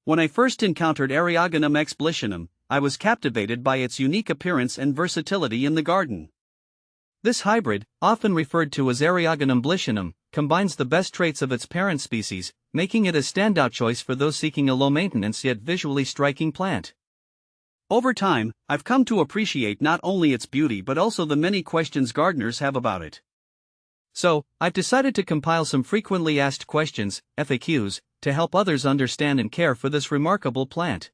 When I first encountered Eriogonum x Blissianum, I was captivated by its unique appearance and versatility in the garden. This hybrid, often referred to as Eriogonum Blissianum, combines the best traits of its parent species, making it a standout choice for those seeking a low-maintenance yet visually striking plant. Over time, I've come to appreciate not only its beauty but also the many questions gardeners have about it. So, I've decided to compile some frequently asked questions, FAQs, to help others understand and care for this remarkable plant.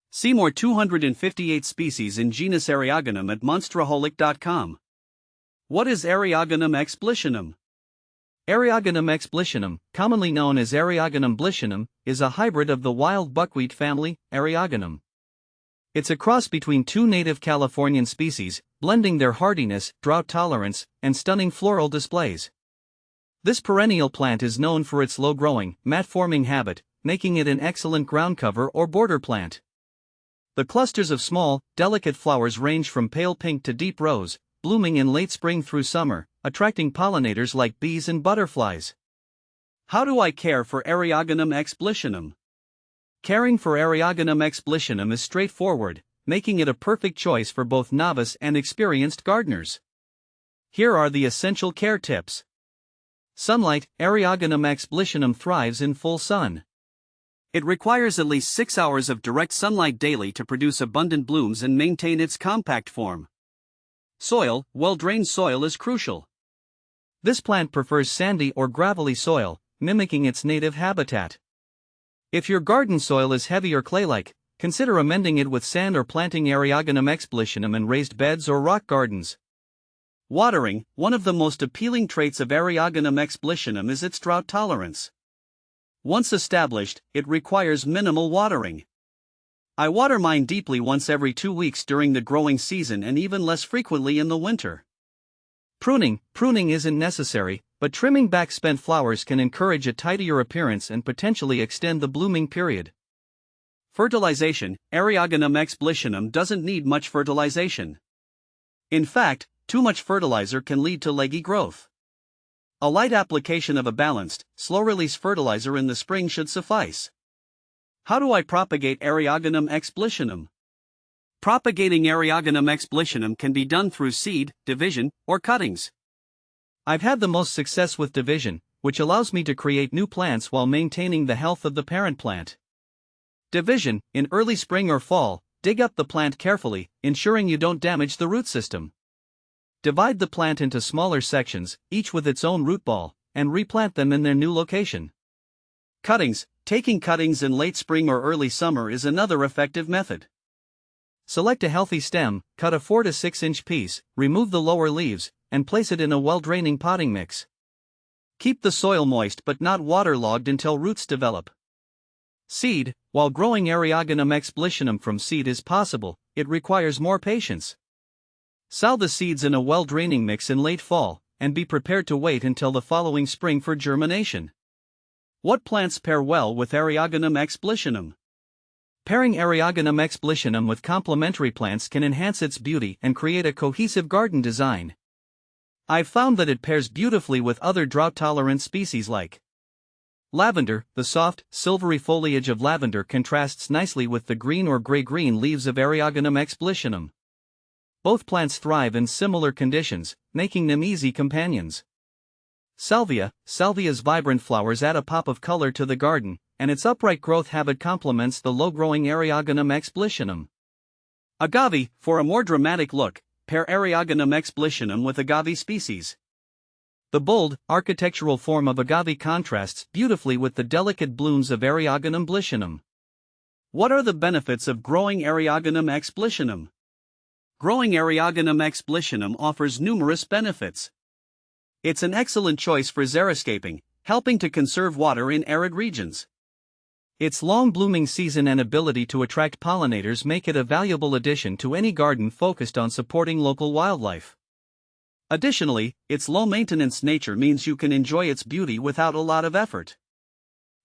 See more 258 species in genus Eriogonum at monsteraholic.com. What is Eriogonum x Blissianum? Eriogonum x Blissianum, commonly known as Eriogonum Blissianum, is a hybrid of the wild buckwheat family, Eriogonum. It's a cross between two native Californian species, blending their hardiness, drought tolerance, and stunning floral displays. This perennial plant is known for its low-growing, mat-forming habit, making it an excellent ground cover or border plant. The clusters of small, delicate flowers range from pale pink to deep rose, blooming in late spring through summer, attracting pollinators like bees and butterflies. How do I care for Eriogonum x Blissianum? Caring for Eriogonum x Blissianum is straightforward, making it a perfect choice for both novice and experienced gardeners. Here are the essential care tips. Sunlight. Eriogonum x Blissianum thrives in full sun. It requires at least 6 hours of direct sunlight daily to produce abundant blooms and maintain its compact form. Soil. Well-drained soil is crucial. This plant prefers sandy or gravelly soil, mimicking its native habitat. If your garden soil is heavy or clay-like, consider amending it with sand or planting Eriogonum x Blissianum in raised beds or rock gardens. Watering. One of the most appealing traits of Eriogonum x Blissianum is its drought tolerance. Once established, it requires minimal watering. I water mine deeply once every 2 weeks during the growing season and even less frequently in the winter. Pruning. Pruning isn't necessary, but trimming back spent flowers can encourage a tidier appearance and potentially extend the blooming period. Fertilization. Eriogonum x Blissianum doesn't need much fertilization. In fact, too much fertilizer can lead to leggy growth. A light application of a balanced, slow-release fertilizer in the spring should suffice. How do I propagate Eriogonum x Blissianum? Propagating Eriogonum x Blissianum can be done through seed, division, or cuttings. I've had the most success with division, which allows me to create new plants while maintaining the health of the parent plant. Division. In early spring or fall, dig up the plant carefully, ensuring you don't damage the root system. Divide the plant into smaller sections, each with its own root ball, and replant them in their new location. Cuttings. Taking cuttings in late spring or early summer is another effective method. Select a healthy stem, cut a 4 to 6 inch piece, remove the lower leaves, and place it in a well-draining potting mix. Keep the soil moist but not waterlogged until roots develop. Seed. While growing Eriogonum x Blissianum from seed is possible, it requires more patience. Sow the seeds in a well-draining mix in late fall, and be prepared to wait until the following spring for germination. What plants pair well with Eriogonum x Blissianum? Pairing Eriogonum x Blissianum with complementary plants can enhance its beauty and create a cohesive garden design. I've found that it pairs beautifully with other drought-tolerant species like lavender. The soft, silvery foliage of lavender contrasts nicely with the green or gray-green leaves of Eriogonum x Blissianum. Both plants thrive in similar conditions, making them easy companions. Salvia. Salvia's vibrant flowers add a pop of color to the garden, and its upright growth habit complements the low-growing Eriogonum x Blissianum. Agave. For a more dramatic look, pair Eriogonum x Blissianum with agave species. The bold, architectural form of agave contrasts beautifully with the delicate blooms of Eriogonum Blissianum. What are the benefits of growing Eriogonum x Blissianum? Growing Eriogonum x Blissianum offers numerous benefits. It's an excellent choice for xeriscaping, helping to conserve water in arid regions. Its long blooming season and ability to attract pollinators make it a valuable addition to any garden focused on supporting local wildlife. Additionally, its low-maintenance nature means you can enjoy its beauty without a lot of effort.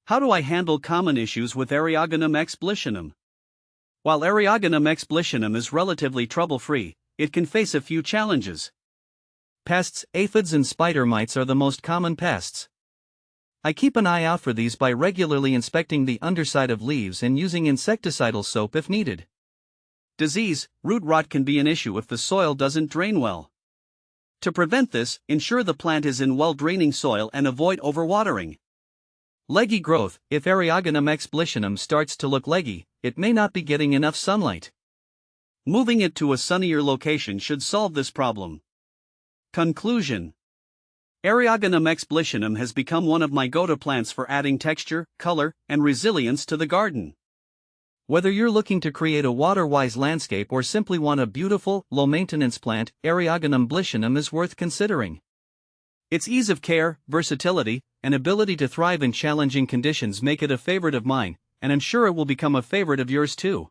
How do I handle common issues with Eriogonum x Blissianum? While Eriogonum x Blissianum is relatively trouble-free, it can face a few challenges. Pests. Aphids and spider mites are the most common pests. I keep an eye out for these by regularly inspecting the underside of leaves and using insecticidal soap if needed. Disease, root rot can be an issue if the soil doesn't drain well. To prevent this, ensure the plant is in well-draining soil and avoid overwatering. Leggy growth. If Eriogonum X Blissianum starts to look leggy, it may not be getting enough sunlight. Moving it to a sunnier location should solve this problem. Conclusion: Eriogonum X Blissianum has become one of my go-to plants for adding texture, color, and resilience to the garden. Whether you're looking to create a water-wise landscape or simply want a beautiful, low-maintenance plant, Eriogonum Blissianum is worth considering. Its ease of care, versatility, and ability to thrive in challenging conditions make it a favorite of mine, and I'm sure it will become a favorite of yours too.